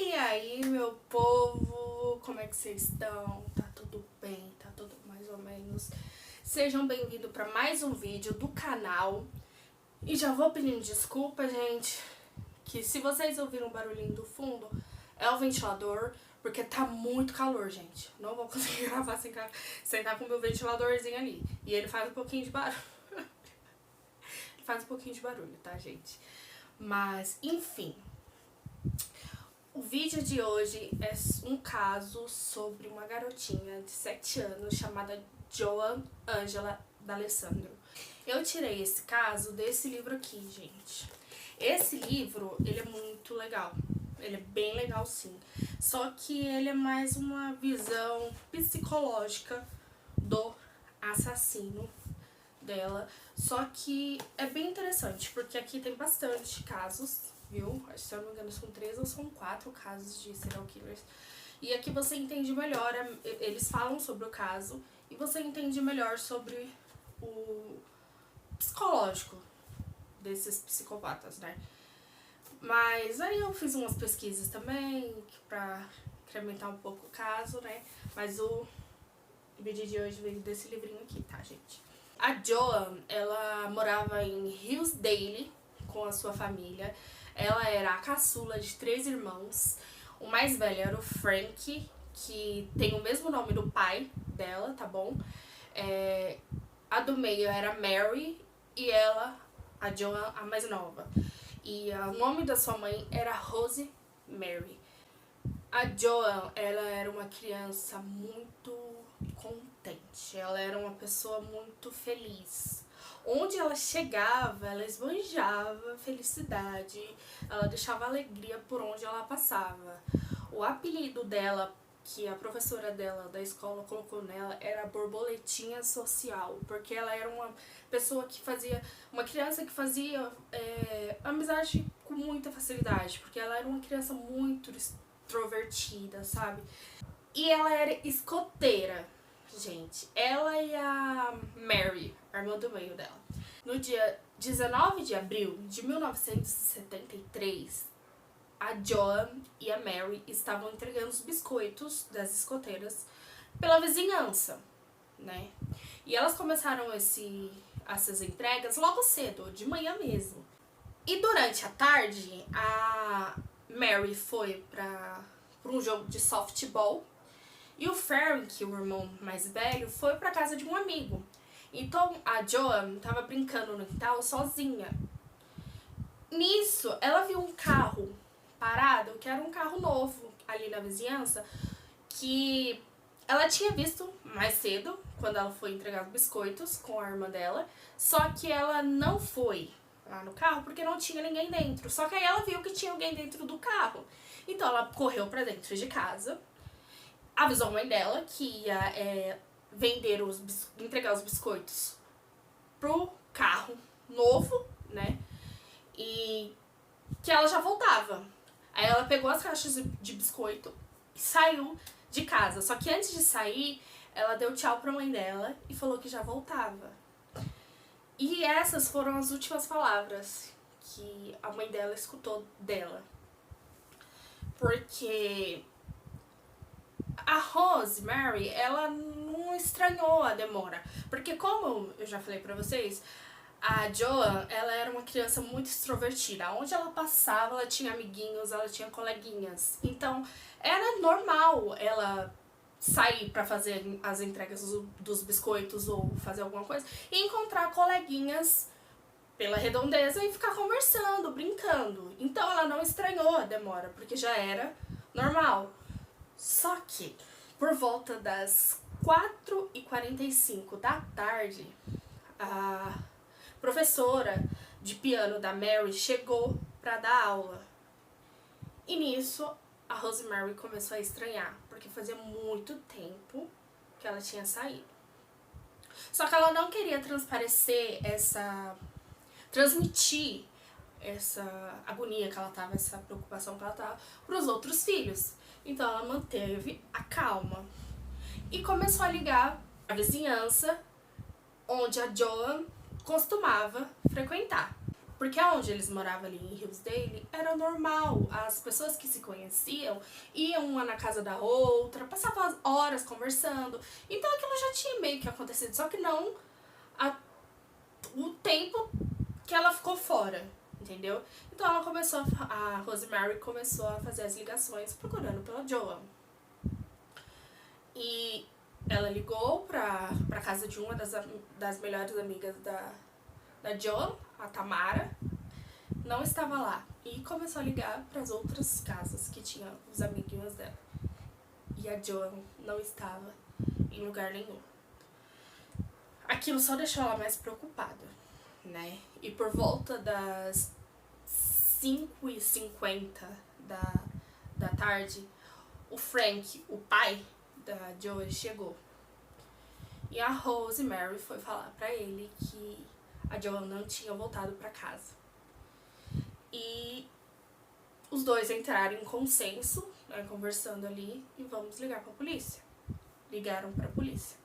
E aí, meu povo, como é que vocês estão? Tá tudo bem? Tá tudo mais ou menos? Sejam bem-vindos para mais um vídeo do canal. E já vou pedindo desculpa, gente, que se vocês ouviram um barulhinho do fundo, é o ventilador, porque tá muito calor, gente. Não vou conseguir gravar sem sentar com o meu ventiladorzinho ali. E ele faz um pouquinho de barulho. Ele faz um pouquinho de barulho, tá, gente? Mas, enfim. O vídeo de hoje é um caso sobre uma garotinha de 7 anos chamada Joan Angela D'Alessandro. Eu tirei esse caso desse livro aqui, gente. Esse livro, ele é muito legal. Ele é bem legal, sim. Só que ele é mais uma visão psicológica do assassino dela. Só que é bem interessante, porque aqui tem bastante casos, viu? Se eu não me engano, são 3 ou são 4 casos de serial killers. E aqui você entende melhor, eles falam sobre o caso, e você entende melhor sobre o psicológico desses psicopatas, né? Mas aí eu fiz umas pesquisas também, pra incrementar um pouco o caso, né? Mas o vídeo de hoje veio desse livrinho aqui, tá, gente? A Joan, ela morava em Hillsdale com a sua família. Ela era a caçula de 3 irmãos. O mais velho era o Frank, que tem o mesmo nome do pai dela, tá bom? A do meio era Mary e ela, a Joan, a mais nova. E o nome da sua mãe era Rose Mary. A Joan, ela era uma criança muito contente, ela era uma pessoa muito feliz. Onde ela chegava, ela esbanjava felicidade, ela deixava alegria por onde ela passava. O apelido dela, que a professora dela da escola colocou nela, era borboletinha social, porque ela era uma pessoa que fazia, uma criança que fazia amizade com muita facilidade, porque ela era uma criança muito extrovertida, sabe? E ela era escoteira, gente. Ela e a Mary, a irmã do meio dela. No dia 19 de abril de 1973, a Joan e a Mary estavam entregando os biscoitos das escoteiras pela vizinhança, né? E elas começaram essas entregas logo cedo, de manhã mesmo. E durante a tarde, a Mary foi para um jogo de softball e o Frank, o irmão mais velho, foi para casa de um amigo. Então a Joan estava brincando no quintal sozinha. Nisso, ela viu um carro parado, que era um carro novo ali na vizinhança, que ela tinha visto mais cedo, quando ela foi entregar os biscoitos com a irmã dela, só que ela não foi lá no carro porque não tinha ninguém dentro. Só que aí ela viu que tinha alguém dentro do carro. Então ela correu pra dentro de casa, avisou a mãe dela que ia entregar os biscoitos pro carro novo, né? E que ela já voltava. Aí ela pegou as caixas de biscoito e saiu de casa. Só que antes de sair, ela deu tchau pra mãe dela e falou que já voltava. E essas foram as últimas palavras que a mãe dela escutou dela. Porque a Rose Mary, ela não estranhou a demora. Porque como eu já falei pra vocês, a Joan, ela era uma criança muito extrovertida. Onde ela passava, ela tinha amiguinhos, ela tinha coleguinhas. Então, era normal ela sair pra fazer as entregas dos biscoitos ou fazer alguma coisa e encontrar coleguinhas pela redondeza e ficar conversando, brincando. Então, ela não estranhou a demora, porque já era normal. Só que, por volta das 4h45 da tarde, a professora de piano da Mary chegou para dar aula. E nisso, a Rosemary começou a estranhar, porque fazia muito tempo que ela tinha saído. Só que ela não queria transmitir essa agonia que ela tava, essa preocupação que ela tava pros outros filhos. Então ela manteve a calma e começou a ligar a vizinhança onde a Joan costumava frequentar. Porque onde eles moravam ali em Hillsdale era normal. As pessoas que se conheciam iam uma na casa da outra, passavam horas conversando. Então aquilo já tinha meio que acontecido, só que não o tempo que ela ficou fora, entendeu? Então ela começou, a Rosemary começou a fazer as ligações procurando pela Joan. E ela ligou pra casa de uma das melhores amigas da Joan, a Tamara, não estava lá. E começou a ligar para as outras casas que tinham os amiguinhos dela. E a Joan não estava em lugar nenhum. Aquilo só deixou ela mais preocupada, né? E por volta das 5h50 da tarde, o Frank, o pai da Joan, chegou. E a Rosemary foi falar pra ele que a Joan não tinha voltado pra casa. E os dois entraram em consenso, né, conversando ali, e vamos ligar pra polícia. Ligaram pra polícia.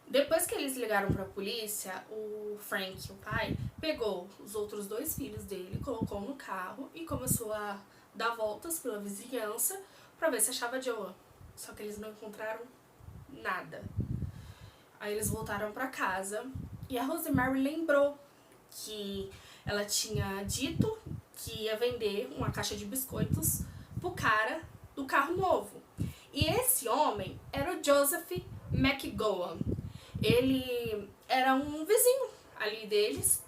Depois que eles ligaram pra polícia, o Frank, o pai, pegou os outros 2 filhos dele, colocou no carro e começou a dar voltas pela vizinhança pra ver se achava a Joan. Só que eles não encontraram nada. Aí eles voltaram pra casa e a Rosemary lembrou que ela tinha dito que ia vender uma caixa de biscoitos pro cara do carro novo. E esse homem era o Joseph McGowan. Ele era um vizinho ali deles,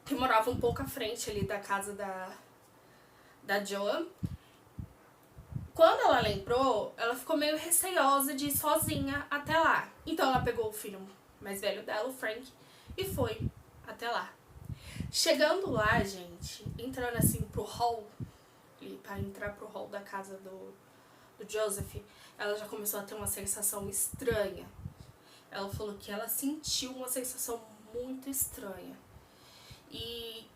que morava um pouco à frente ali da casa da Joan. Quando ela lembrou, ela ficou meio receosa de ir sozinha até lá. Então ela pegou o filho mais velho dela, o Frank, e foi até lá. Chegando lá, gente, entrando assim pro hall, e pra entrar pro hall da casa do Joseph, ela já começou a ter uma sensação estranha. Ela falou que ela sentiu uma sensação muito estranha. E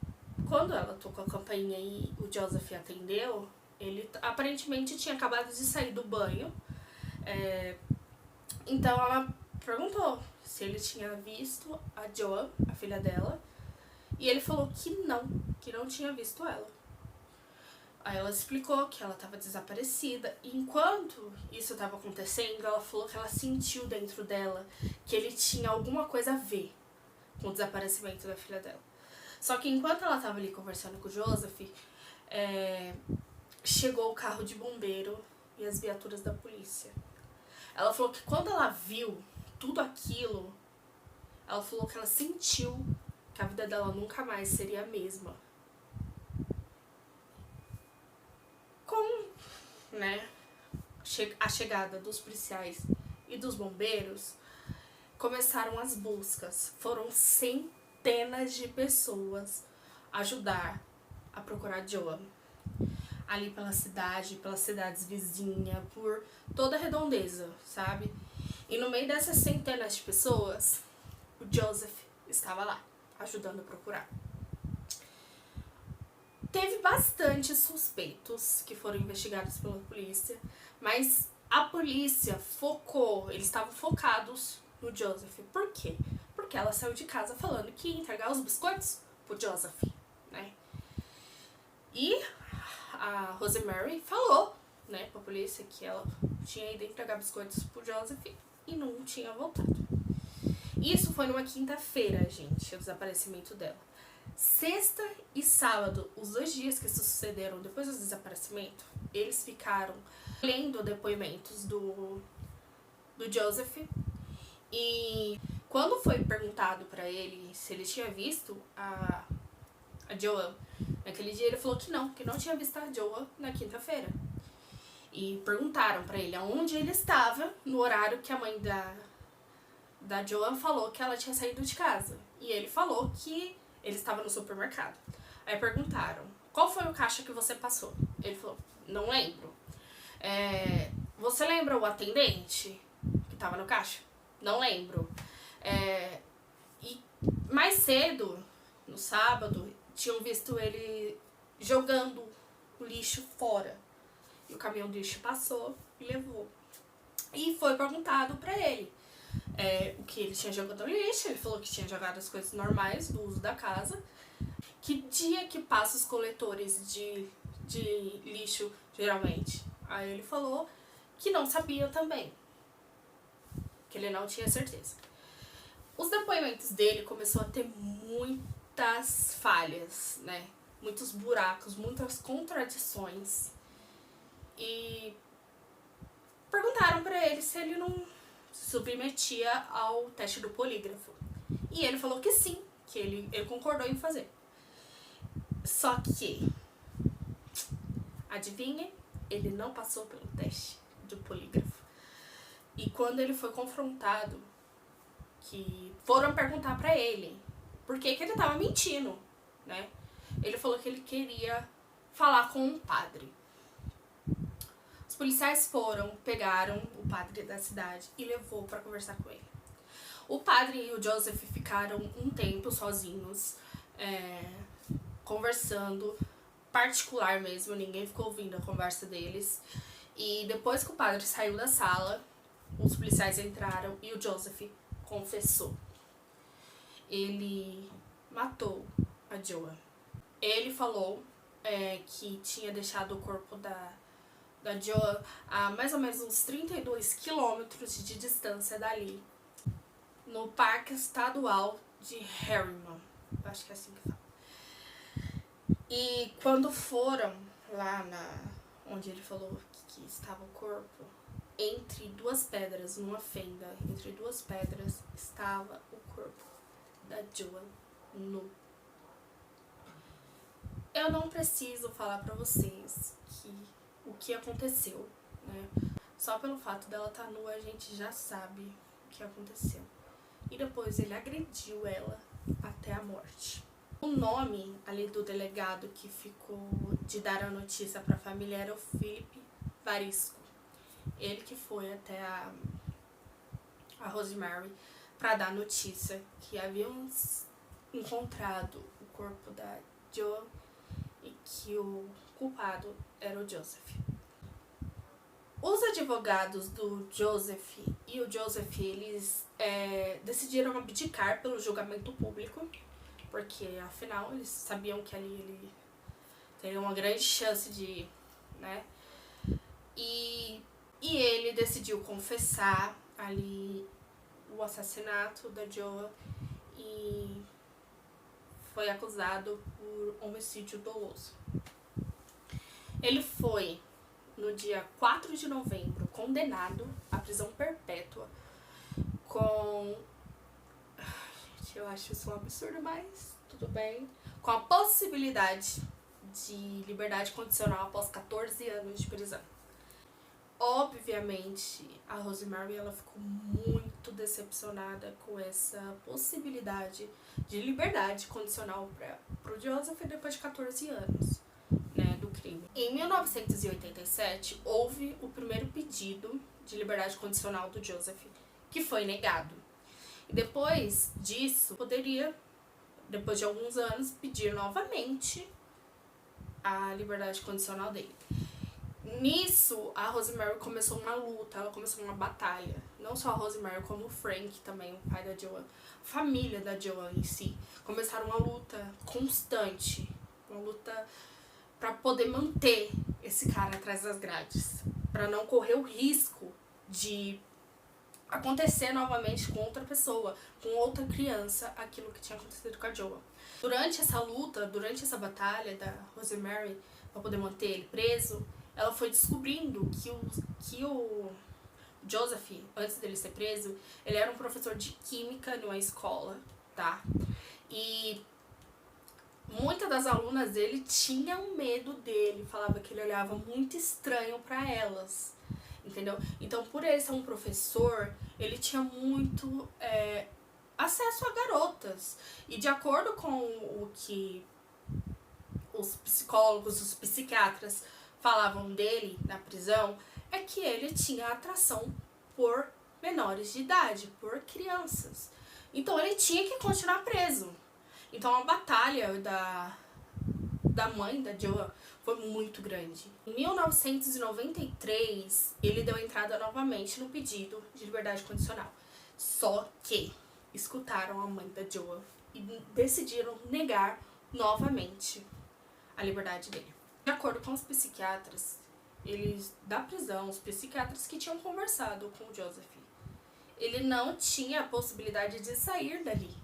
quando ela tocou a campainha e o Joseph atendeu, ele aparentemente tinha acabado de sair do banho. Então ela perguntou se ele tinha visto a Joan, a filha dela, e ele falou que não tinha visto ela. Aí ela explicou que ela estava desaparecida, e enquanto isso estava acontecendo, ela falou que ela sentiu dentro dela que ele tinha alguma coisa a ver com o desaparecimento da filha dela. Só que enquanto ela estava ali conversando com o Joseph, chegou o carro de bombeiro e as viaturas da polícia. Ela falou que quando ela viu tudo aquilo, ela falou que ela sentiu que a vida dela nunca mais seria a mesma. Com, né, a chegada dos policiais e dos bombeiros, começaram as buscas. Foram centenas de pessoas ajudar a procurar Joan. Ali pela cidade, pelas cidades vizinhas, por toda a redondeza, sabe? E no meio dessas centenas de pessoas, o Joseph estava lá, ajudando a procurar. Teve bastante suspeitos que foram investigados pela polícia, mas a polícia focou, eles estavam focados no Joseph. Por quê? Porque ela saiu de casa falando que ia entregar os biscoitos pro Joseph, né? E a Rosemary falou, né, pra polícia que ela tinha ido entregar biscoitos pro Joseph e não tinha voltado. Isso foi numa quinta-feira, gente, o desaparecimento dela. Sexta e sábado, os 2 dias que se sucederam depois do desaparecimento, eles ficaram lendo depoimentos do Joseph. E quando foi perguntado pra ele se ele tinha visto a Joan naquele dia, ele falou que não tinha visto a Joan na quinta-feira. E perguntaram pra ele aonde ele estava no horário que a mãe da Joan falou que ela tinha saído de casa. E ele falou que ele estava no supermercado. Aí perguntaram, qual foi o caixa que você passou? Ele falou, não lembro. Você lembra o atendente que estava no caixa? Não lembro. E mais cedo, no sábado, tinham visto ele jogando o lixo fora. E o caminhão de lixo passou e levou. E foi perguntado pra ele, o que ele tinha jogado no lixo. Ele falou que tinha jogado as coisas normais do uso da casa. Que dia que passa os coletores de lixo, geralmente? Aí ele falou que não sabia também. Que ele não tinha certeza. Os depoimentos dele começou a ter muitas falhas, né? Muitos buracos, muitas contradições. E perguntaram pra ele se ele não se submetia ao teste do polígrafo. E ele falou que sim, que ele concordou em fazer. Só que, adivinha, ele não passou pelo teste do polígrafo. E quando ele foi confrontado, que foram perguntar pra ele por que ele tava mentindo, né? Ele falou que ele queria falar com um padre. Os policiais pegaram o padre da cidade e levou pra conversar com ele. O padre e o Joseph ficaram um tempo sozinhos, conversando, particular mesmo, ninguém ficou ouvindo a conversa deles. E depois que o padre saiu da sala, os policiais entraram e o Joseph confessou. Ele matou a Joan. Ele falou que tinha deixado o corpo da Joan a mais ou menos uns 32 quilômetros de distância dali, no Parque Estadual de Harriman. Acho que é assim que fala. E quando foram lá onde ele falou que estava o corpo, entre duas pedras, numa fenda, entre duas pedras, estava o corpo da Joan nu. Eu não preciso falar pra vocês o que aconteceu, né? Só pelo fato dela estar nua, a gente já sabe o que aconteceu. E depois ele agrediu ela até a morte. O nome ali do delegado que ficou de dar a notícia pra família era o Philip Varisco. Ele que foi até a Rosemary para dar notícia que haviam encontrado o corpo da Joan e que o culpado era o Joseph. Os advogados do Joseph e o Joseph, eles decidiram abdicar pelo julgamento público, porque afinal eles sabiam que ali ele teria uma grande chance de, né? E ele decidiu confessar ali o assassinato da Joan e foi acusado por homicídio doloso. Ele foi, no dia 4 de novembro, condenado à prisão perpétua com... Gente, eu acho isso um absurdo, mas tudo bem. Com a possibilidade de liberdade condicional após 14 anos de prisão. Obviamente, a Rosemary ela ficou muito decepcionada com essa possibilidade de liberdade condicional para o Joseph depois de 14 anos, né, do crime. Em 1987, houve o primeiro pedido de liberdade condicional do Joseph, que foi negado. E depois disso, poderia, depois de alguns anos, pedir novamente a liberdade condicional dele. Nisso, a Rosemary começou uma luta, ela começou uma batalha. Não só a Rosemary, como o Frank também, o pai da Joan, a família da Joan em si. Começaram uma luta constante, uma luta pra poder manter esse cara atrás das grades. Pra não correr o risco de acontecer novamente com outra pessoa, com outra criança, aquilo que tinha acontecido com a Joan. Durante essa luta, durante essa batalha da Rosemary, pra poder manter ele preso, ela foi descobrindo que o Joseph, antes dele ser preso, ele era um professor de química numa escola, tá? E muitas das alunas dele tinham medo dele, falava que ele olhava muito estranho pra elas, entendeu? Então, por ele ser um professor, ele tinha muito acesso a garotas. E de acordo com o que os psicólogos, os psiquiatras falavam dele na prisão, é que ele tinha atração por menores de idade, por crianças. Então ele tinha que continuar preso. Então a batalha da mãe da Joan foi muito grande. Em 1993, ele deu entrada novamente no pedido de liberdade condicional. Só que escutaram a mãe da Joa e decidiram negar novamente a liberdade dele. De acordo com os psiquiatras, eles da prisão, os psiquiatras que tinham conversado com o Joseph, ele não tinha a possibilidade de sair dali,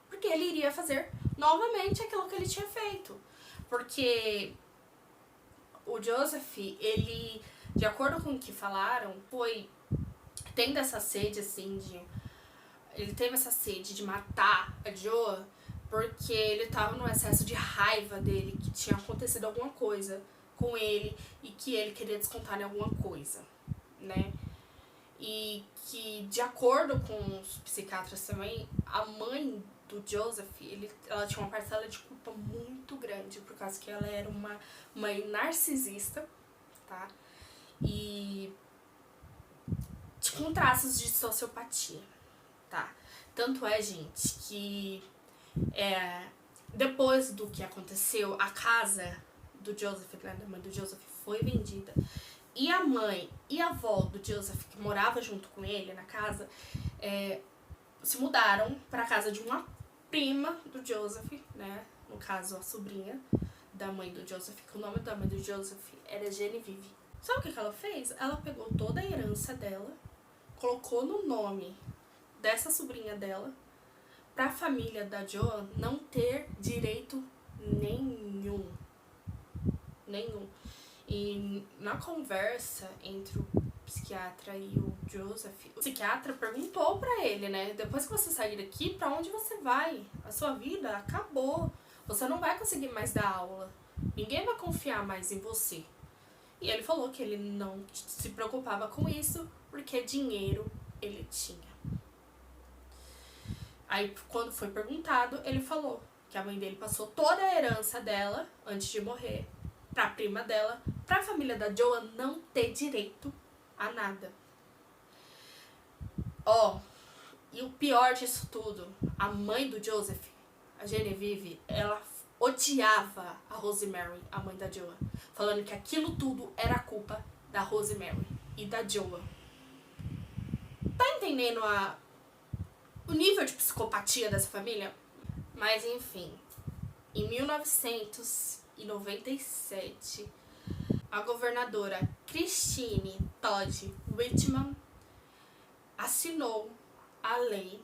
porque ele iria fazer novamente aquilo que ele tinha feito. Porque o Joseph, ele, de acordo com o que falaram, foi tendo essa sede assim ele teve essa sede de matar a Joa porque ele tava num excesso de raiva dele, que tinha acontecido alguma coisa com ele e que ele queria descontar em alguma coisa, né? E que, de acordo com os psiquiatras também, a mãe do Joseph, ela tinha uma parcela de culpa muito grande, por causa que ela era uma mãe narcisista, tá? E com traços de sociopatia, tá? Tanto é, gente, que depois do que aconteceu, a casa do Joseph, da mãe do Joseph, foi vendida. E a mãe e a avó do Joseph, que morava junto com ele na casa, se mudaram para a casa de uma prima do Joseph, né? No caso, a sobrinha da mãe do Joseph, que o nome da mãe do Joseph era Genevieve. Sabe o que ela fez? Ela pegou toda a herança dela, colocou no nome dessa sobrinha dela, pra família da Joa não ter direito nenhum. Nenhum. E na conversa entre o psiquiatra e o Joseph, o psiquiatra perguntou pra ele, né? Depois que você sair daqui, pra onde você vai? A sua vida acabou. Você não vai conseguir mais dar aula. Ninguém vai confiar mais em você. E ele falou que ele não se preocupava com isso, porque dinheiro ele tinha. Aí, quando foi perguntado, ele falou que a mãe dele passou toda a herança dela, antes de morrer, pra prima dela, pra família da Joa não ter direito a nada. E o pior disso tudo, a mãe do Joseph, a Genevieve, ela odiava a Rosemary, a mãe da Joa, falando que aquilo tudo era culpa da Rosemary e da Joa. Tá entendendo o nível de psicopatia dessa família? Mas enfim, em 1997, a governadora Christine Todd Whitman assinou a Lei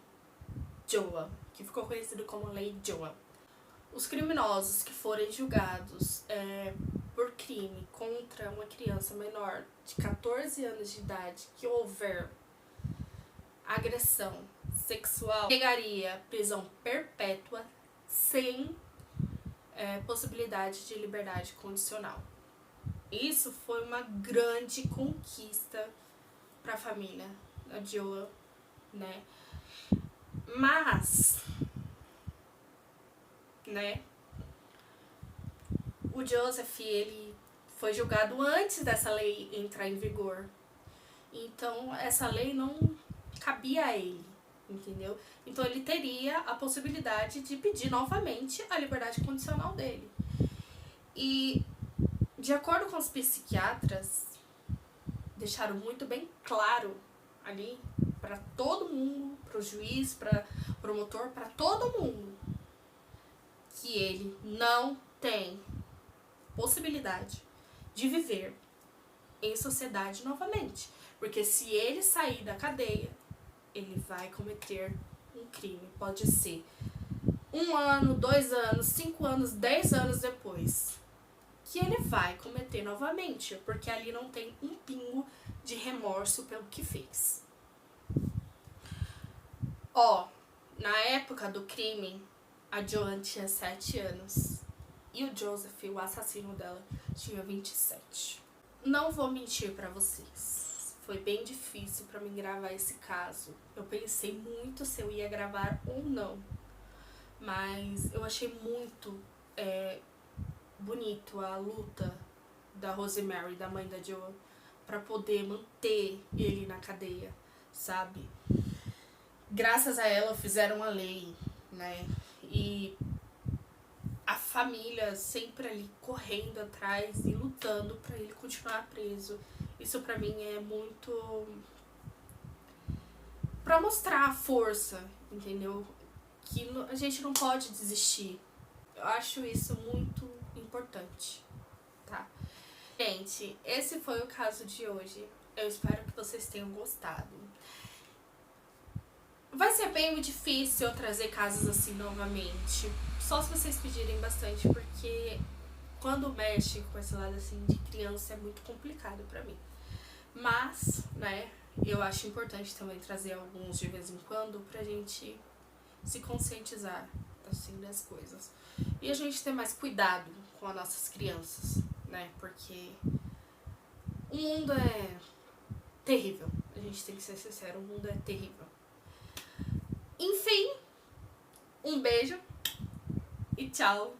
Joa, que ficou conhecida como Lei Joa. Os criminosos que forem julgados por crime contra uma criança menor de 14 anos de idade que houver agressão sexual, pegaria prisão perpétua sem possibilidade de liberdade condicional. Isso foi uma grande conquista para a família da Joa, né? Mas, né, o Joseph, ele foi julgado antes dessa lei entrar em vigor. Então, essa lei não cabia a ele, entendeu? Então, ele teria a possibilidade de pedir novamente a liberdade condicional dele. E, de acordo com os psiquiatras, deixaram muito bem claro ali para todo mundo, para o juiz, para o promotor, para todo mundo, que ele não tem possibilidade de viver em sociedade novamente. Porque se ele sair da cadeia, ele vai cometer um crime. Pode ser 1 ano, 2 anos, 5 anos, 10 anos depois, que ele vai cometer novamente, porque ali não tem um pingo de remorso pelo que fez. Na época do crime, a Joan tinha 7 anos e o Joseph, o assassino dela, tinha 27. Não vou mentir pra vocês, foi bem difícil pra mim gravar esse caso. Eu pensei muito se eu ia gravar ou não, mas eu achei muito bonito a luta da Rosemary, da mãe da Joa, pra poder manter ele na cadeia, sabe? Graças a ela fizeram a lei, né? E a família sempre ali correndo atrás e lutando pra ele continuar preso. Isso pra mim é muito pra mostrar a força, entendeu? Que a gente não pode desistir. Eu acho isso muito importante, tá? Gente, esse foi o caso de hoje. Eu espero que vocês tenham gostado. Vai ser bem difícil eu trazer casos assim novamente. Só se vocês pedirem bastante, porque quando mexe com esse lado assim de criança é muito complicado pra mim. Mas, né, eu acho importante também trazer alguns de vez em quando pra gente se conscientizar assim das coisas. E a gente ter mais cuidado com as nossas crianças, né? Porque o mundo é terrível. A gente tem que ser sincero, o mundo é terrível. Enfim, um beijo e tchau.